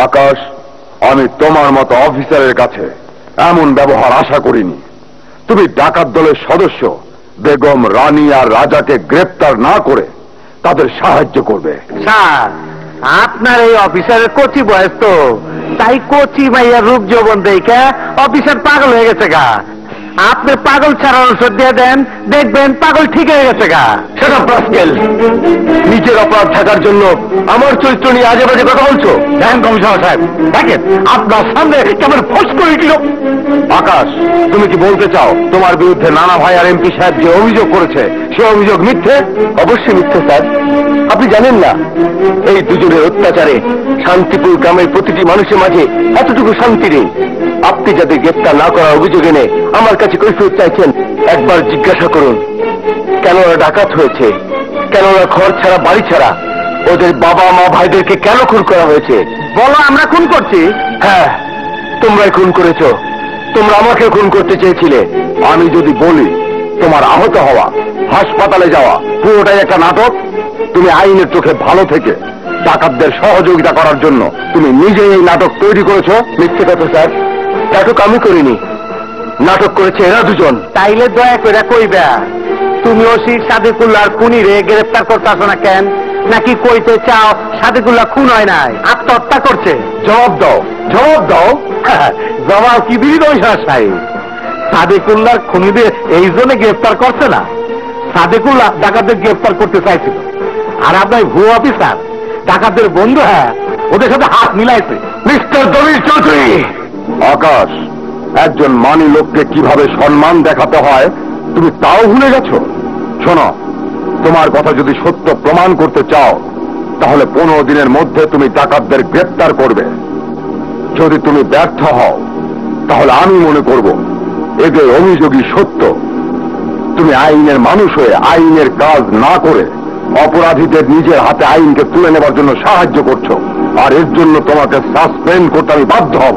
আকাশ, আমি তোমার মতো অফিসারের কাছে এমন ব্যবহার আশা করিনি। তুমি ডাকাত দলের সদস্য বেগম রানী আর রাজাকে গ্রেপ্তার না করে তাদের সাহায্য করবে। স্যার, আপনার এই অফিসারের কচি বয়স তো, তাই কচি মাইয়ার রূপ যৌবন দেখে অফিসার পাগল হয়ে গেছে গা। আপনি পাগল ছাড়ার ওষুধ দিয়ে দেন, দেখবেন পাগল ঠিক হয়ে গেছে গা। সেটা প্রাস্কেল, নিজের অপরাধ থাকার জন্য আমার চরিত্র নিয়ে আজে বাজে কথা বলছো। দেখেন কমিশনার সাহেব, দেখেন আপনার সামনে কেমন ফোর্স করে দিল। আকাশ, তুমি কি বলতে চাও তোমার বিরুদ্ধে নানা ভাই আর এমপি সাহেব যে অভিযোগ করেছে সে অভিযোগ মিথ্যে? অবশ্যই মিথ্যে স্যার। আপনি জানেন না এই দুজনের অত্যাচারে শান্তিপুর গ্রামের প্রতিটি মানুষের মাঝে এতটুকু শান্তি নেই। আপনি যাদের গ্রেপ্তার না করার অভিযোগ এনে আমার কাছে কৈফিয়ত চাইছেন, একবার জিজ্ঞাসা করুন কেন ওরা ডাকাত হয়েছে, কেন ওরা ঘর ছাড়া বাড়ি ছাড়া, ওদের বাবা মা ভাইদেরকে কেন খুন করা হয়েছে। বলো আমরা খুন করছি? হ্যাঁ, তোমরাই খুন করেছো। তোমরা আমাকে খুন করতে চেয়েছিলে। আমি যদি বলি তোমার আহত হওয়া, হাসপাতালে যাওয়া পুরোটাই একটা নাটক, তুমি আইনের চোখে ভালো থেকে ডাকাতদের সহযোগিতা করার জন্য তুমি নিজেই এই নাটক তৈরি করেছো। মিথ্যে কথা স্যার, নাটক আমি করিনি, নাটক করেছে এরা দুজন। তাইলে দয়া করে কইবা, তুমি ওসি সাদেকুল্লাহর খুনিরে গ্রেপ্তার করতেছো না কেন? নাকি কইতে চাও সাদেকুল্লাহ খুন হয় নাই, আত্মহত্যা করছে? জবাব দাও, জবাব দাও। জবাব কি দিবি কমিশনার সাহেব? সাদেকুল্লাহর খুনিদের এই জন্য গ্রেপ্তার করছে না, সাদেকুল্লাহ ডাকাতদের গ্রেপ্তার করতে চাইছিল। আর আপনার ভুয়ো অফিসার ডাকাতদের বন্ধু, হ্যাঁ, ওদের সাথে হাত মিলাইছে। মিস্টার দলিল চৌধুরী, আকাশ, একজন মানি লোককে কিভাবে সম্মান দেখাতে হয় তুমি তাও ভুলে গেছো? শোনো, তোমার কথা যদি সত্য প্রমাণ করতে চাও তাহলে 15 দিনের মধ্যে তুমি ডাকাতদের গ্রেপ্তার করবে। যদি তুমি ব্যর্থ হও তাহলে আমি মনে করব এদের অভিযোগই সত্য। তুমি আইনের মানুষ হয়ে আইনের কাজ না করে অপরাধীদের নিজের হাতে আইনকে তুলে নেবার জন্য সাহায্য করছো, আর এর জন্য তোমাকে সাসপেন্ড করতে আমি বাধ্য হব।